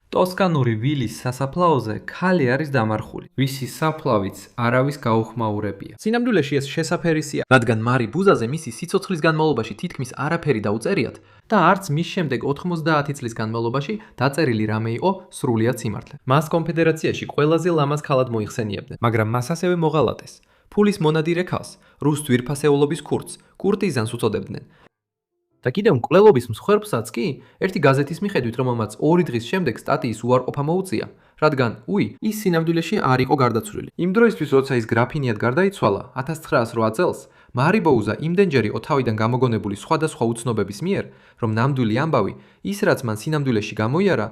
ტოსკანური ვილის სასაფლაოზე ქალი არის დამარხული, ვისი საფლავიც არავის გაუხმაურებია. სინამდვილეში ეს შესაფერისია, რადგან მარი ბუზაზე მისი სიცოცხლის განმავლობაში თითქმის არაფერი დაუწერიათ და არც მის შემდეგ 90 წლის განმავლობაში დაწერილი რამე იყო სრულიად სიმართლე. მას კონფედერაციაში ყველაზე ლამაზ ქალად მოიხსენიებდნენ, მაგრამ მას ასევე მოღალატეს. ფულის მონადირე ქალს, რუს ძვირფასეულობის ქურდს, კურტიზანს უწოდებდნენ. და კიდევ მკვლელობის მსხვერპლსაც კი ერთი გაზეთის მიხედვით, რომელმაც 2 დღის შემდეგ სტატიის უარყოფა მოუწია, რადგან ის სინამდვილეში არ იყო გარდაცვლილი. იმ დროისთვის, როცა ის გრაფინიად გარდაიცვალა 1908 წელს, მარი ბოუზა იმდენჯერ იყო თავიდან გამოგონებული სხვადასხვა უცნობების მიერ, რომ ნამდვილი ამბავი, ის რაც მან სინამდვილეში გამოიარა,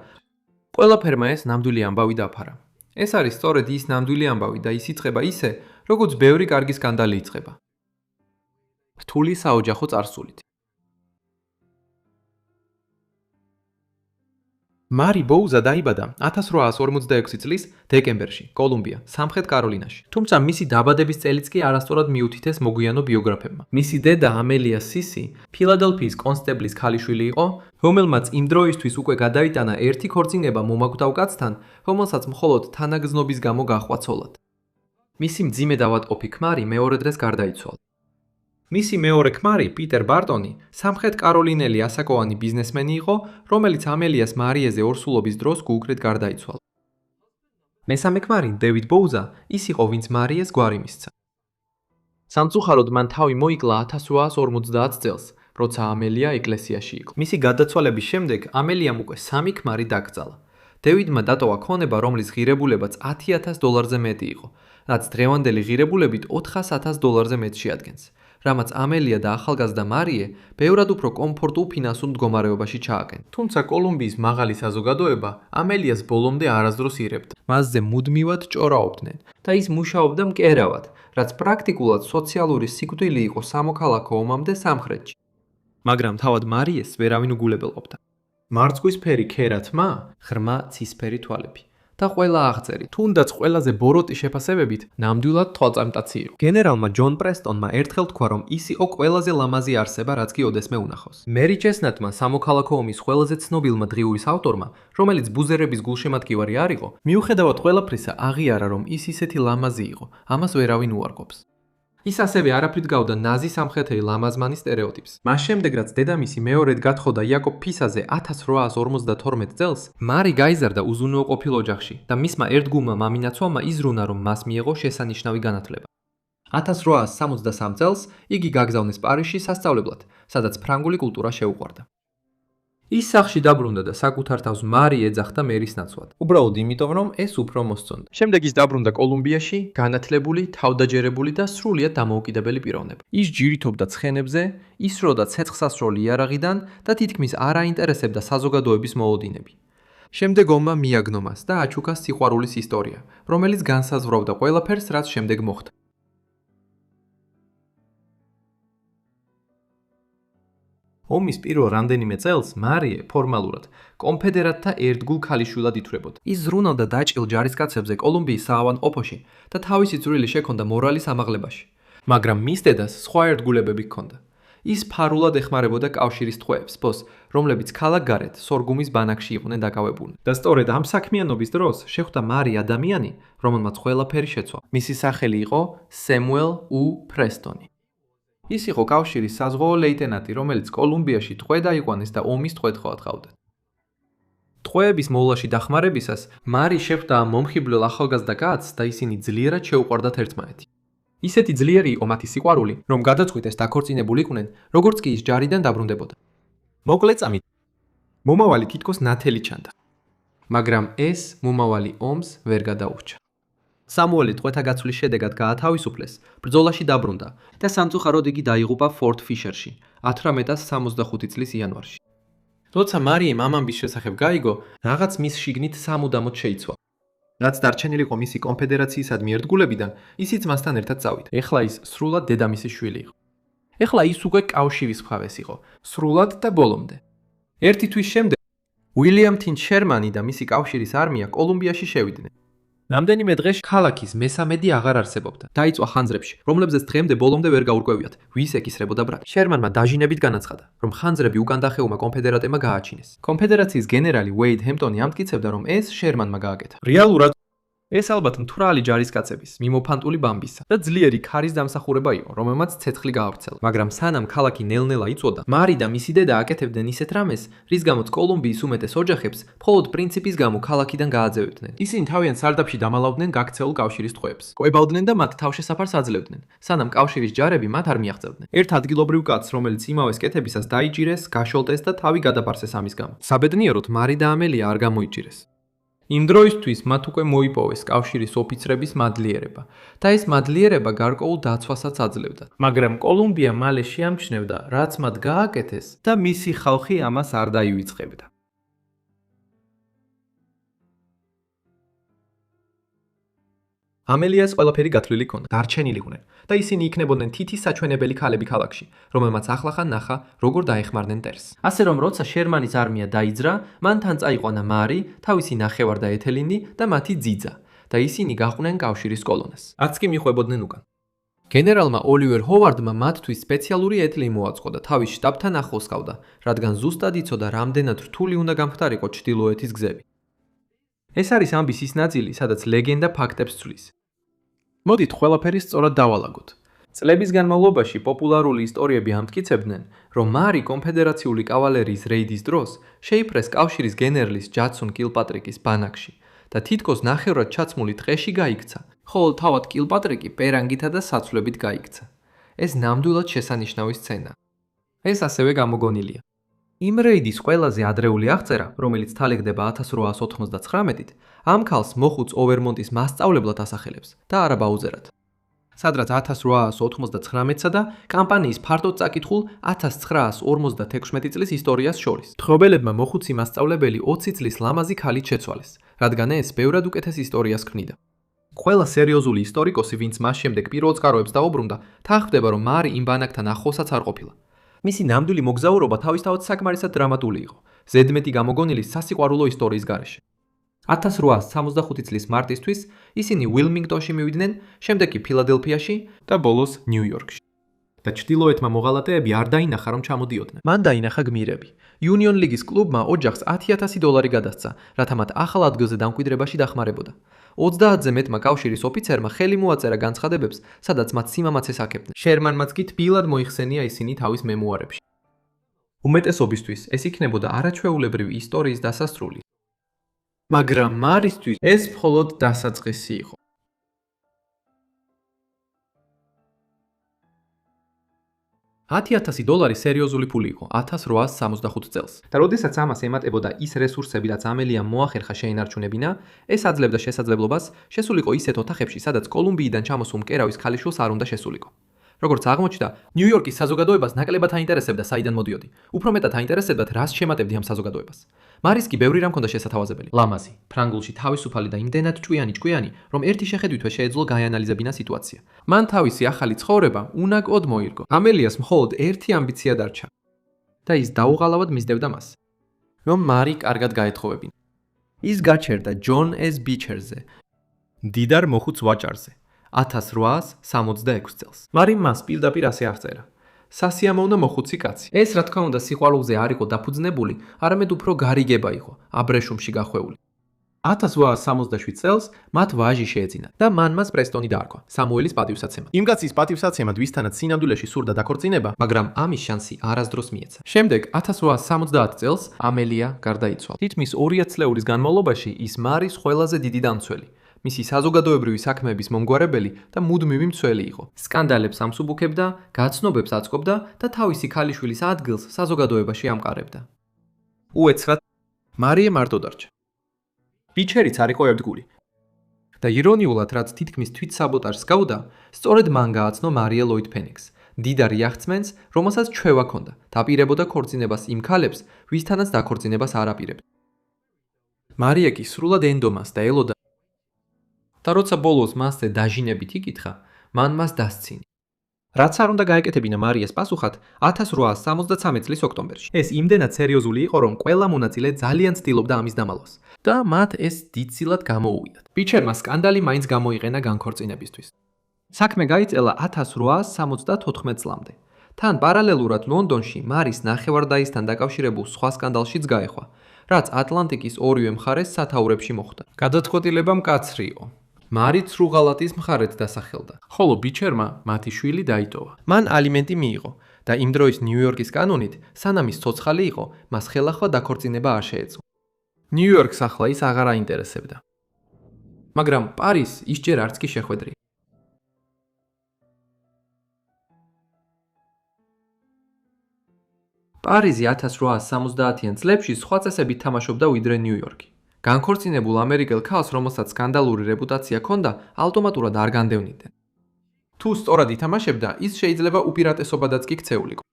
ყველაფერმა ეს ნამდვილი ამბავი დაფარა. ეს არის სწორედ ის ნამდვილი ამბავი და ის იწყება ისე, როგორც ბევრი კარგი სკანდალი იწყება. რთული საოჯახო წარსულით. მარი ბოუზა დაიბადა 1846 წლის დეკემბერში, კოლუმბია, სამხრეთ კაროლინაში. თუმცა მისი დაბადების წელიც კი არასწორად მიუთითეს მოგვიანო ბიოგრაფებმა. მისი დედა ამელია სისი ფილადელფიის კონსტებლის ქალიშვილი იყო, რომელმაც იმ დროისთვის უკვე გადაიტანა ერთი ქორწინება მომაკვდავ კაცთან, რომელსაც მხოლოდ თანაგზნობის გამო გაჰყვა ცოლად. მისი მძიმე დავატყოფი ქმარი მეორე დღეს გარდაიცვალა. მისი მეორე ქმარი, პიტერ ბარტონი, სამხრეთ კაროლინელი ასაკოვანი ბიზნესმენი იყო, რომელიც ამელიას მარიეზე ორსულობის დროს გულკრით გარდაიცვალა. მესამე ქმარი, დევიდ ბოუზა, ის იყო, ვინც მარიეს გვარი მისცა. სამწუხაროდ მან თავი მოიკლა 1850 წელს, როცა ამელია ეკლესიაში იყო. მისი გარდაცვალების შემდეგ ამელიამ უკვე 3 ქმარი დაკრძალა. დევიდმა დატოვა ქონება, რომლის ღირებულებაც $10,000-ზე მეტი იყო, რაც დღევანდელი ღირებულებით $400,000-ზე მეტს შეადგენს. რამაც ამელია და ახალგაზრდა მარიე ბევრად უფრო კომფორტულ ფინანსურ მდგომარეობაში ჩააგენ. თუმცა კოლუმბიის მაღალი საზოგადოება ამელიას ბოლომდე არასდროს ირებდა. მასზე მუდმივად ჭორაობდნენ და ის მუშაობდა მკერავად, რაც პრაქტიკულად სოციალური სიკვდილი იყო სამოქალაქო ომამდე სამხრეთში. მაგრამ თავად მარიეს ვერავინ უგულებელყოფდა. მარცხვისფერი ქერა თმა, ღრმა ცისფერი თვალები. და ყველა აღწერი, თუნდაც ყველაზე ბოროტი შეფასებებით, ნამდვილად თვალწამტაცი იყო. გენერალმა ჯონ პრესტონმა ერთხელ თქვა, რომ ის იყო ყველაზე ლამაზი არსება, რაც კი ოდესმე უნახავს. მერი ჩესნატმა, სამოქალაქო ომის ყველაზე ცნობილმა დღიურის ავტორმა, რომელიც ბუზერების გულშემატკივარი არ იყო, მიუხედავად ყველაფრისა, აღიარა, რომ ის ისეთი ლამაზი იყო, ამას ვერავინ უარყოფს. ის ასევე არაფრით გავდა ნაზი სამხედრელი ლამაზმანის სტერეოტიპს. მას შემდეგ, რაც დედამისი მეორედ გათხოვდა იაკობ ფისაზე 1852 წელს, მარი გაიზარდა უზრუნველყოფილ ოჯახში და მისმა ერთგულმა მამინაცვალმა იზრუნა, რომ მას მიეღო შესანიშნავი განათლება. 1863 წელს იგი გაგზავნეს პარიზში სასწავლებლად, სადაც ფრანგული კულტურა შეუყვარდა. ის სახლში დაბრუნდა და საკუთარ თავს მარი ეძახდა მერის ნაცვლად. უბრალოდ იმიტომ, რომ ეს უფრო მოსწონდა. შემდეგ ის დაბრუნდა კოლუმბიაში, განათლებული, თავდაჯერებული და სრულიად დამოუკიდებელი პიროვნება. ის ჯირითობდა ცხენებზე, ისროდა ცეცხლსასროლი იარაღიდან და თითქმის არ აინტერესებდა საზოგადოების მოლოდინები. შემდეგ ომმა მიაგნო მას და აჩუქა სიყვარულის ისტორია, რომელიც განსაზღვრავდა ყველაფერს, რაც შემდეგ მოხდა. ომის პირველ რამდენიმე წელს მარიე ფორმალურად კონფედერატთა ერთგულ ქალიშვილად ითვლებოდა. ის ზრუნავდა დაჭილ ჯარისკაცებზე კოლუმბიის საავადმყოფოში და თავისი წვლილი შექონდა მორალის ამაღლებაში. მაგრამ მის დედას სხვა ერთგულებები ჰქონდა. ის ფარულად ეხმარებოდა კავშირის ტყვეებს, რომლებიც ქალაქ გარეთ სორგუმის ბანაკში იყვნენ დაკავებულნი. და სწორედ ამ საქმიანობის დროს შეხვდა მარი ადამიანი, რომელმაც ყველაფერი შეცვალა. მისი სახელი იყო სემუელ პრესტონი. ის იყო კავშირის საზღვაო ლეიტენანტი, რომელიც კოლუმბიაში ტყვე დაიყვანეს და ომის ტყვედ ხავდა. ტყვეების მოვლაში დახმარებისას მარი შეხვდა ამ მომხიბვლელ ახალგაზრდა კაცს და ისინი ძლიერად შეუყვარდათ ერთმანეთი. ისეთი ძლიერი იყო მათი სიყვარული, რომ გადაწყვიტეს დაქორწინებულიყვნენ, როგორც კი ის ჯარიდან დაბრუნდებოდა. მოკლე წამით მომავალი თითქოს ნათელი ჩანდა. მაგრამ ეს მომავალი ომს ვერ გადაურჩა. სამუელი ტყვეთა გაცვლის შედეგად გაათავისუფლეს, ბრძოლაში დაბრუნდა და სამწუხაროდ იგი დაიღუპა ფორტ ფიშერში 1865 წლის იანვარში. როცა მარიემ ამ ამბის შესახებ გაიგო, რაღაც მის შიგნით სამუდამოდ შეიცვალა. რაც დარჩენილი იყო მისი კონფედერაციისადმი ერთგულებიდან, ისიც მასთან ერთად წავიდა. ეხლა ის სრულად დედამისის შვილი იყო. ეხლა ის უკვე კავშირის მხარეს იყო, სრულად და ბოლომდე. ერთი თვის შემდეგ უილიამ თინ შერმანი და მისი კავშირის არმია კოლუმბიაში შევიდნენ. რამდენიმე დღეში ქალაქის მესამედი აღარ არსებობდა. დაიწყო ხანძრებში, რომლებზეც დღემდე ბოლომდე ვერ გაურკვევიათ, ვის ეკისრებოდა ბრალი. შერმანმა დაჟინებით განაცხადა, რომ ხანძრები უკან დახეუმა კონფედერატებმა გააჩინეს. კონფედერაციის გენერალი უეიდ ჰემპტონი ამტკიცებდა, რომ ეს შერმანმა გააკეთა. რეალურად ეს ალბათ მთვრალი ჯარისკაცების, მიმოფანტული ბამბისა და ძლიერი ქარის დამსახურება იყო, რომელმაც ცეცხლი გაავრცელა. მაგრამ სანამ ქალაქი ნელ-ნელა იწვოდა, მარი და მისი დედა აკეთებდნენ ისეთ რამეს, რის გამოც კოლუმბიის უმეტეს ოჯახებს მხოლოდ პრინციპის გამო ქალაქიდან გააძევებდნენ. ისინი თავიანთ სარდაფში დამალავდნენ გაქცეულ კავშირის ტყვეებს, კვებავდნენ და მათ თავშესაფარს აძლევდნენ, სანამ კავშირის ჯარები მათ არ მიაღწევდნენ. ერთ ადგილობრივ კაცს, რომელიც იმავე სკეთებისას დაიჭირეს, გაშოლტეს და თავი გადაპარსეს ამის გამო. საბედნიეროდ მარი და ამელია არ გამოიჭირეს. იმ დროისთვის მათ უკვე მოიპოვეს კავშირის ოფიცრების მადლიერება და ეს მადლიერება გარკვეულ დაცვასაც აძლევდა. მაგრამ კოლუმბია მალე შეამჩნევდა, რაც მათ გააკეთეს და მისი ხალხი ამას არ დაივიწყებდა. ამელიას ყველაფერი გათვლილი ჰქონდა, დარჩენილიყვნენ და ისინი იქნებოდნენ თითის საჩვენებელი ქალები ქალაქში, რომელმაც ახლახან ნახა, როგორ დაეხმარნენ ტერს. ასე რომ, როცა შერმანის არმია დაიძრა, მან თან წაიყვანა მარი, თავისი ნახევარ და ეთელინი და მათი ძიძა და ისინი გაყვნენ კავშირის კოლონას. არც კი მიხვებოდნენ უკან. გენერალმა ოლივერ ჰოვარდმა მათთვის სპეციალური ეთლი მოაწყო და თავის შტაბთან ახლოს ჰყავდა, რადგან ზუსტად იცოდა, რამდენად რთული უნდა გამხდარიყო ჩრდილოეთის გზები. ეს არის ამბის ის ნაწილი, სადაც ლეგენდა ფაქტებს ცვლის. მოდით ყველაფერი სწორად დავალაგოთ. წლების განმავლობაში პოპულარული ისტორიები ამტკიცებდნენ, რომ მარი კონფედერაციული კავალერიის რეიდის დროს შეიპრეს კავშირის გენერლის ჯადსონ კილპატრიკის ბანაკში და თითქოს ნახევრად ჩაცმული ტყეში გაიქცა, ხოლო თავად კილპატრიკი პერანგითა და საცვლებით გაიქცა. ეს ნამდვილად შესანიშნავი სცენა. ეს ასევე გამოგონილია. იმ რეიდის ყველაზე ადრეული აღწერა, რომელიც თარიღდება 1899-ით, ამ ქალს მოხუც ოვერმონტის მასწავლებლად ასახელებს და არა ბაუზერად. სადაც 1899-სა და კამპანიის ფართოდ წაკითხულ 1956 წლის ისტორიას შორის. მფრობელებმა მოხუცი მასწავლებელი 20 წლის ლამაზი ქალით შეცვალეს, რადგან ეს ბევრად უკეთეს ისტორიას ქმნიდა. ყველა სერიოზული ისტორიკოსი, ვინც მას შემდეგ პირველ წყაროებს დაუბრუნდა, თანხმდება, რომ მარი იმ ბანაკთან ახლოსაც არ ყოფილა. მისი ნამდვილი მოგზაურობა თავისთავად საკმარისად დრამატული იყო, ზედმეტი გამოგონილი სასიყვარულო ისტორიის გარეშე. 1865 წლის მარტისთვის ისინი ვილმინგტონში მივიდნენ, შემდეგ კი ფილადელფიაში და ბოლოს ნიუ-იორკში. და ჩრდილოეთმა მოღალატეები არ დაინახა, რომ ჩამოდიოდნენ. მან დაინახა გმირები. იუნიონ ლიგის კლუბმა ოჯახს $10,000 გადასცა, რათა მათ ახალ ადგილზე დამკვიდრებაში დახმარებოდა. 30-ზე მეტმა კავშირის ოფიცერმა ხელი მოაწერა განცხადებებს, სადაც მათ სიმამაცეს აკებდნენ. შერმანმაც კი თბილად მოიხსენია ისინი თავის მემუარებში. უმეტესობისთვის ეს იქნებოდა არაჩვეულებრივი ისტორიის დასასრული. მაგრამ მარისთვის ეს მხოლოდ დასაწყისი იყო. $10,000 სერიოზული ფული იყო 1865 წელს. და როდესაც ამას ემატებოდა ის რესურსები, რაც ამელიამ მოახერხა შეინარჩუნებინა, ეს აძლევდა შესაძლებლობას შესულიყო ისეთ ოთახებში, სადაც კოლუმბიიდან ჩამოსულ მკერავის ქალიშვილს არ უნდა შესულიყო. როგორც აღმოჩნდა, ნიუ-იორკის საზოგადოებას ნაკლებად აინტერესებდა, საიდან მოდიოდი. უფრო მეტად აინტერესებდათ, რას შემატებდი ამ საზოგადოებას. მარის კი ბევრი რამ ჰქონდა შესათავაზებელი. ლამაზი, ფრანგულში თავისუფალი და იმდენად ჭკვიანი, რომ ერთი შეხედვითვე შეეძლო გაეანალიზებინა სიტუაცია. მან თავისი ახალი ცხოვრება უნაკოდ მოირგო. ამელიას მხოლოდ ერთი ამბიცია დარჩა და ის დაუღალავად მისდევდა მას, რომ მარი კარგად გაეთხოვებინა. ის გაჩერდა ჯონ ეს ბიჩერზე, მდიდარ მოხუც ვაჭარზე. 1866 წელს. მარიმ მას პირდაპირ ასე აღწერა. სასიამოვნო მოხუცი კაცი. ეს რა თქმა უნდა სიყვარულზე არ იყო დაფუძნებული, არამედ უფრო გარიგება იყო, აბრეშუმში გახვეული. 1867 წელს მათ ვაჟი შეეძინა და მან მას პრესტონი დაარქვა, სამუელის პატივსაცემად. იმ კაცის პატივსაცემად, ვისთანაც სინამდვილეში სურდა დაქორწინება, მაგრამ ამის შანსი არასდროს მიეცა. შემდეგ 1870 წელს ამელია გარდაიცვალა. თითქმის 200 წლების განმავლობაში ის მარის ყველაზე დიდი დამცველი. მისი საზოგადოებრივი საქმეების მომგვარებელი და მუდმივი მცველი იყო. სკანდალებს ამსუბუქებდა, გაცნობებს აწყობდა და თავისი ქალიშვილის ადგილს საზოგადოებაში ამყარებდა. უეცრად მარია მარტო დარჩა. ბიჩერიც არ იყო ერთგული. და ირონიულად, რაც თითქმის თვითსაბოტაჟს გავდა, სწორედ მან გააცნო მარია ლოიდ ფენიქსს, მდიდარ იახტსმენს, რომელსაც ჩვევა ჰქონდა, დაპირებოდა ქორწინებას იმ ქალებს, ვისთანაც დაქორწინებას არ აპირებდა. მარია კი სრულად ენდომას და ელოდა და როცა ბოლოს მასზე დაჟინებით იკითხა, მან მას დასცინა. რაც არ უნდა გაეკეთებინა მარიეს პასუხად 1873 წლის ოქტომბერში. ეს იმდენად სერიოზული იყო, რომ ყველა მონაწილე ძალიან ცდილობდა ამის დამალვას და მათ ეს დიდწილად გამოუვიდათ. ბიჩერმა სკანდალი მაინც გამოიყენა განქორწინებისთვის. საქმე გაიწელა 1874 წლამდე. თან პარალელურად ლონდონში მარის ნახევარდაისთან დაკავშირებულ სხვა სკანდალშიც გაეხვა, რაც ატლანტიკის ორივე მხარეს სათაურებში მოხვდა. გადაწყვეტილება მკაცრი იყო. მარი ცრუღალატის მხარეთ დასახელდა, ხოლო ბიჩერმა მათი შვილი დაიტოვა. მან ალიმენტი მიიღო და იმ დროის ნიუ-იორკის კანონით, სანამ ის ცოცხალი იყო, მას ხელახლა დაქორწინება არ შეეძლო. ნიუ-იორკს ახლა ის აღარ აინტერესებდა. მაგრამ პარის ის ჯერ არც კი შეხვედრია. პარიზი 1870-იან წლებში სხვა წესებით თამაშობდა ვიდრე ნიუ-იორკი. განქორწინებულ ამერიკელ ქალს, რომელსაც სკანდალური რეპუტაცია ჰქონდა, ავტომატურად არ განდევნიდნენ. თუ სწორად ითამაშებდა, ის შეიძლება უპირატესობადაც კი ქცეულიყო.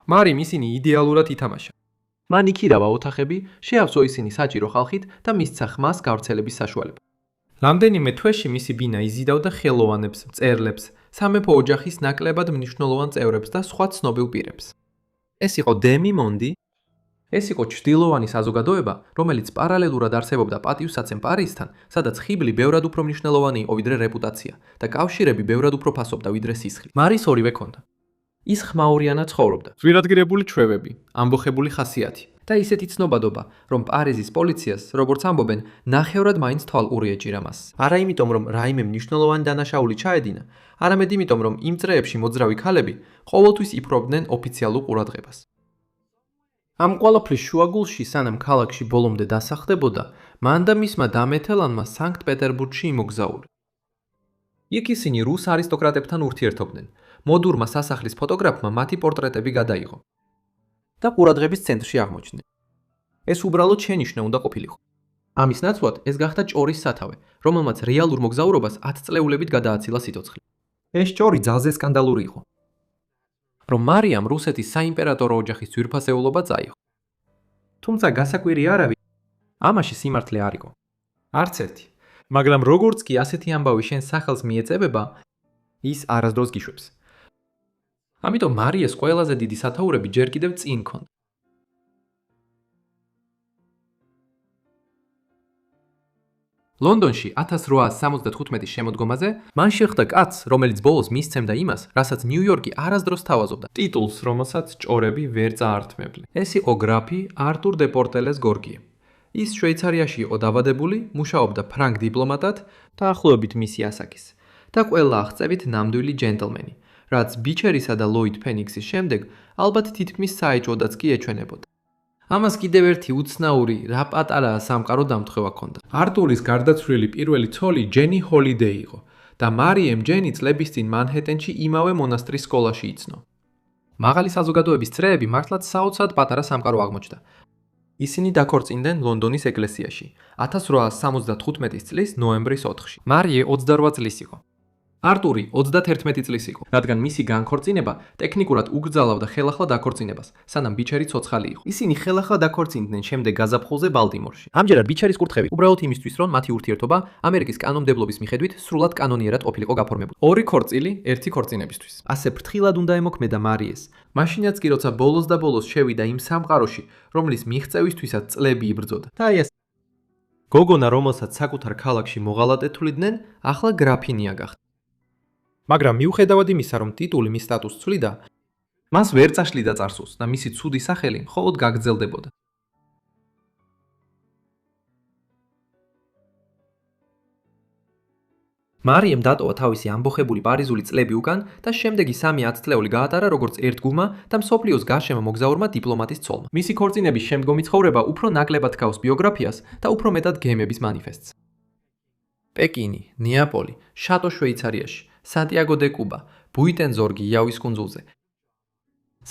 მარიმ ისინი იდეალურად ითამაშა. მან იქირავა ოთახები, შეავსო ისინი საჭირო ხალხით და მისცა ხმას გავრცელების საშუალება. რამდენიმე თვეში მისი ბინა იზიდავდა ხელოვანებს, მწერლებს, სამეფო ოჯახის ნაკლებად მნიშვნელოვან წევრებს და სხვა ცნობილ პირებს. ეს იყო დემი მონდი. ეს იყო ჩრდილოვანი საზოგადოება, რომელიც პარალელურად არსებობდა პატივსაცემ პარიზთან, სადაც ხიბლი ბევრად უფრო მნიშვნელოვანი იყო ვიდრე რეპუტაცია და კავშირები ბევრად უფრო ფასობდა ვიდრე სისხლი. მარის ორივე ქონდა. ის ხმაურიანად ცხოვრობდა. ზვირადღირებული ჩვევები, ამბოხებული ხასიათი და ისეთი ცნობადობა, რომ პარიზის პოლიციას, როგორც ამბობენ, ნახევრად მაინც თვალყური ეჭირა მას. არა იმიტომ, რომ რაიმე მნიშვნელოვანი დანაშაული ჩაედინა, არამედ იმიტომ, რომ იმ წრეებში მოძრავი ქალები ყოველთვის იფრობდნენ ოფიციალურ ყურადღებას. ამ ყველაფრის შუაგულში, სანამ ქალაქში ბოლომდე დასახდებოდა, მან და მისმა დამეთელანმა სანქტ-პეტერბურგში იმოგზაურა. იქ ისინი რუს არისტოკრატებთან ურთიერთობდნენ. მოდურმა სასახლის ფოტოგრაფმა მათი პორტრეტები გადაიღო და ყურადღების ცენტრში აღმოჩნდნენ. ეს უბრალოდ შენიშვნა უნდა ყოფილიყო. ამის ნაცვლად ეს გახდა ჭორის სათავე, რომელმაც რეალურ მოგზაურობას 10 წლეულებით გადააცილა სიცოცხლე. ეს ჭორი ძალზე სკანდალური იყო. რომ მარიამ რუსეთის საიმპერატორო ოჯახის ძვირფასეულობა წაიღო. თუმცა გასაკვირი არავის ამაში სიმართლე არ იყო. არც ერთი. მაგრამ როგორც კი ასეთი ამბავი შენ სახელს მიეწებება, ის არასდროს გიშვებს. ამიტომ მარიეს ყველაზე დიდი სათაურები ჯერ კიდევ წინ ჰქონდა. ლონდონში 1875-ის შემოდგომაზე მან შეხვდა კაცს, რომელიც ბოლოს მისცემდა იმას, რასაც ნიუ-იორკი არასდროს თავაზობდა. ტიტულს, რომელსაც ჭორები ვერ წაართმევდნენ. ეს იყო გრაფი არტურ დე პორტელეს გორგიე. ის შვეიცარიაში იყო დაბადებული, მუშაობდა ფრანგ დიპლომატად, დაახლოებით მისი ასაკის და ყველა აღწევით ნამდვილი ჯენტლმენი, რაც ბიჩერისა და ლოიდ ფენიქსის შემდეგ ალბათ თითქმის საეჭვოდაც კი ეჩვენებოდა. ამას კიდევ ერთი უცნაური, რა პატარაა სამყარო დამთხევა ჰქონდა. არტურის გარდაცვლილი პირველი ცოლი ჯენი ჰოლიდეი იყო და მარიემ ჯენი წლების წინ მანჰეტენში იმავე მონასტრის სკოლაში იცნო. მაღალი საზოგადოების წრეები მართლაც საოცრად პატარა სამყარო აღმოჩნდა. ისინი დაქორწინდნენ ლონდონის ეკლესიაში 1875 წლის ნოემბრის 4-ში. მარიე 28 წლის იყო. არტური 31 წლის იყო, რადგან მისი განქორწინება ტექნიკურად უგრძალავდა ხელახლა დაქორწინებას, სანამ ბიჩერი ცოცხალი იყო. ისინი ხელახლა დაქორწინდნენ შემდეგ გაზაფხულზე ბალტიმორში. ამჯერად ბიჩერის კურთხევი უბრალოდ იმისთვის, რომ მათი ურთიერთობა ამერიკის კანონმდებლობის მიხედვით სრულად კანონიერად ყოფილიყო გაფორმებული. ორი ქორწილი, ერთი ქორწინებისთვის. ასე ფრთხილად უნდა ემოქმედა მარიეს. მაშინაც კი როცა ბოლოს და ბოლოს შევიდა იმ სამყაროში, რომლის მიღწევისთვისაც წლები იბრძოდა. და აი ეს გოგონა, რომელსაც საკუთარ ქალაქში მოღალატეთულიდნენ, ახლა გრაფინია გახდა. მაგრამ მიუხედავად იმისა, რომ ტიტული მის სტატუსს ცვლიდა, მას ვერ წაშლიდა წარსულს და მისი ცუდი სახელი მხოლოდ გაგრძელდებოდა. მარიემ დატოვა თავისი ამბოხებული პარიზული წლები უკან და შემდეგი 3-10 წლეული გაატარა როგორც ერთგულმა და მსოფლიოს გარშემო მოგზაურმა დიპლომატის ცოლმა. მისი ქორწინების შემდგომი ცხოვრება უფრო ნაკლებად ჰგავს ბიოგრაფიას და უფრო მეტად გემების მანიფესტს. პეკინი, ნეაპოლი, შატო შვეიცარიაში, სანტიაგო დე კუბა, ბუიტენზორგი იავის კუნძულზე,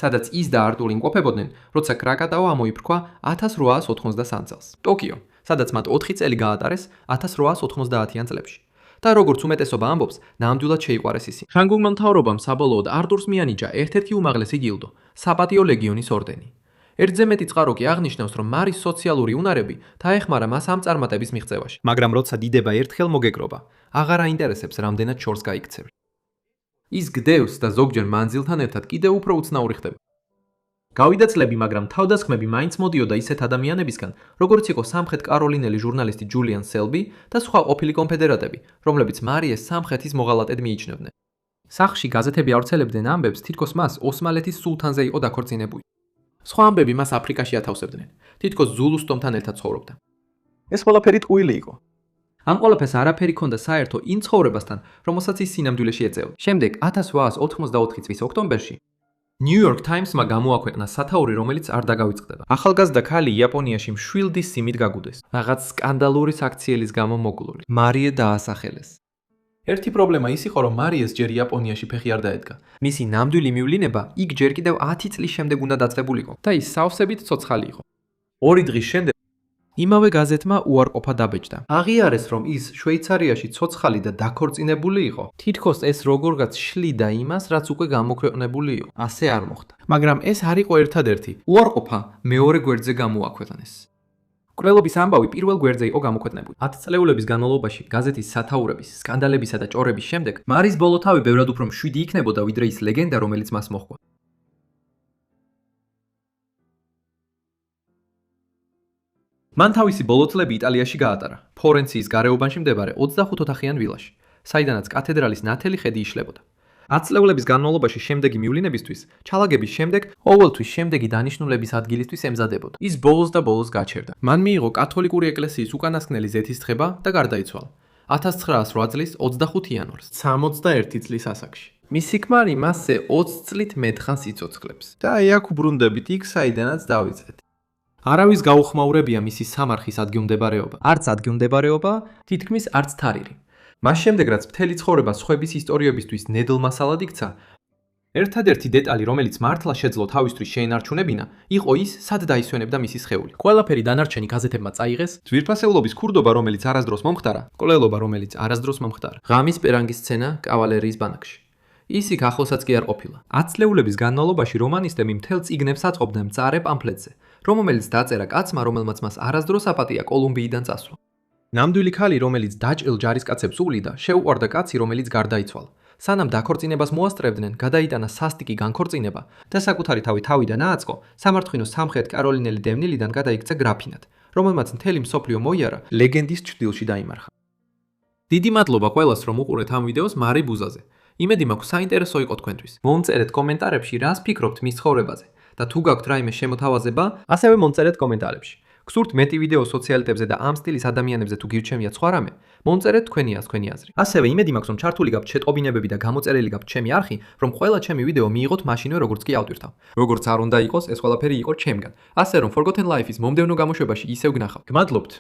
სადაც ის და არტური იმყოფებოდნენ, როცა კრაკატაო ამოიფრქვა 1893 წელს. ტოკიო, სადაც მათ 4 წელი გაატარეს 1890-იან წლებში. და როგორც უმეტესობა ამბობს, ნამდვილად შეიყვარეს ისინი. ფრანგულმა მთავრობამ საბოლოოდ არტურს მიანიჭა ერთ-ერთი უმაღლესი გილდო, საპატიო ლეგიონის ორდენი. ერთზე მეტი წყარო კი აღნიშნავს, რომ მარის სოციალური უნარები დაეხმარა მას ამ წარმატების მიღწევაში. მაგრამ როცა დიდება ერთხელ მოგეკრობა, აღარ აინტერესებს რამდენად შორს გაიქცევი. ის გდევს და ზოგჯერ მანძილთან ერთად კიდევ უფრო უცნაური ხდება. გავიდა წლები, მაგრამ თავდასხმები მაინც მოდიოდა ისეთ ადამიანებისგან, როგორც იყო სამხრეთ კაროლინელი ჟურნალისტი ჯულიან სელბი და სხვა ყოფილი კონფედერატები, რომლებიც მარიეს სამხრეთის მოღალატედ მიიჩნევდნენ. სახლში გაზეთები ავრცელებდნენ ამბებს, თითქოს მას ოსმალეთის სულთანზე იყო დაქორწინებული. სხვა ამბები მას აფრიკაში ათავსებდნენ, თითქოს ზულუს ტომთან ერთად ცხოვრობდა. ეს ყველაფერი ტყუილი იყო. ამ ყველაფერს არაფერი ჰქონდა საერთო იმ ცხოვრებასთან, რომელსაც ის სინამდვილეში ეწეოდა. შემდეგ 1884 წლის ოქტომბერში New York Times-მა გამოაქვეყნა სათაური, რომელიც არ დაგავიწყდება. ახალგაზრდა ქალი იაპონიაში მშვილდის სიმით გაგუდეს. რაღაც სკანდალური საქციელის გამო მოგლული. მარიე დაასახელეს. ერთი პრობლემა ის იყო, რომ მარიეს ჯერ იაპონიაში ფეხი არ დაედგა. მისი ნამდვილი მივლინება იქ ჯერ კიდევ 10 წლის შემდეგ უნდა დაწყებულიყო და ის სავსებით ცოცხალი იყო. 2 დღის შემდეგ იმავე გაზეთმა უარყოფა დაბეჭდა. აღიარეს, რომ ის შვეიცარიაში ცოცხალი და დაქორწინებული იყო. თითქოს ეს როგორღაც შლიდა იმას, რაც უკვე გამოქვეყნებული იყო. ასე არ მოხდა. მაგრამ ეს არ იყო ერთადერთი. უარყოფა მეორე გვერდზე გამოაქვეყნეს. მკვლელობის ამბავი პირველ გვერდზე იყო გამოქვეყნებული. 10 წლეულების განმავლობაში გაზეთის სათაურების, სკანდალებისა და ჭორების შემდეგ მარის ბოლოთავი ბევრად უფრო მშვიდი იქნებოდა, ვიდრე ის ლეგენდა, რომელიც მას მოჰყვა. მან თავისი ბოლო წლები იტალიაში გაატარა, ფლორენციის გარეუბანში მდებარე 25 ოთახიან ვილაში, საიდანაც კათედრალის ნათელი ხედი იშლებოდა. 10 წლეულების განმავლობაში შემდეგი მივლინებისთვის, ჩალაგების შემდეგ, ყოველთვის შემდეგი დანიშნულების ადგილისთვის ემზადებოდა. ის ბოლოს და ბოლოს გაჩერდა. მან მიიღო კათოლიკური ეკლესიის უკანასკნელი ზეთისთხება და გარდაიცვალა 1908 წლის 25 იანვარს, 61 წლის ასაკში. მისი ქმარი მასზე 20 წლით მეტხანს იცოცხლებს. და აი აქ უბრუნდებით იქ, საიდანაც დავიწყეთ. არავის გაუხმაურებია მისი სამარხის ადგილმდებარეობა. არც ადგილმდებარეობა, თითქმის არც თარიღი. მას შემდეგ, რაც მთელი ცხოვრება სხვების ისტორიებისთვის ნედლმასალად იქცა, ერთადერთი დეტალი, რომელიც მართლა შეძლო თავისთვის შეენარჩუნებინა, იყო ის, სად დაისვენებდა მისი სხეული. ყველაფერი დანარჩენი გაზეთებმა წაიღეს, ძვირფასეულობის ქურდობა, რომელიც არასდროს მომხდარა, მკვლელობა, რომელიც არასდროს მომხდარა, ღამის პერანგის სცენა კავალერიის ბანაკში. ის იქ ახლოსაც კი არ ყოფილა. 10 წლეულების განმავლობაში რომანისტები მთელ წიგნებს აწყობდნენ მწარე პამფლეტზე, რომელიც დაწერა კაცმა, რომელმაც მას არასდროს აპატია კოლუმბიიდან წასვლა. ნამდვილი ქალი, რომელიც დაჭრილ ჯარისკაცებს უვლიდა, შეუყვარდა კაცი, რომელიც გარდაიცვალა. სანამ დაქორწინებას მოასწრებდნენ, გადაიტანა სასტიკი განქორწინება და საკუთარი თავიდან ააწყო, სამართლინო სამხრეთ კაროლინელი დევნილიდან გადაიქცა გრაფინად, რომელმაც მთელი მსოფლიო მოიარა, ლეგენდის ჭრილში დაიმარხა. დიდი მადლობა ყველას, რომ უყურეთ ამ ვიდეოს მარი ბუზაზე. იმედი მაქვს საინტერესო იყო თქვენთვის. მომწერეთ კომენტარებში, რას ფიქრობთ მის ცხოვრებაზე და თუ გაქვთ რაიმე შემოთავაზება, ასევე მომწერეთ კომენტარებში. გსურთ მეტი ვიდეო სოციალიტებზე და ამ სტილის ადამიანებზე თუ გირჩევიათ სხვა რამე, მომწერეთ თქვენი აზრი. ასევე იმედი მაქვს, რომ ჩართული გაქვთ შეტყობინებები და გამოწერილი გაქვთ ჩემი არხი, რომ ყველა ჩემი ვიდეო მიიღოთ მაშინვე როგორც კი ავტვირთავ. როგორც არ უნდა იყოს, ეს ყველაფერი იყო ჩემგან. ასე რომ Forgotten Life-ის მომდევნო გამოშვებაში ისევ გნახავთ. გმადლობთ.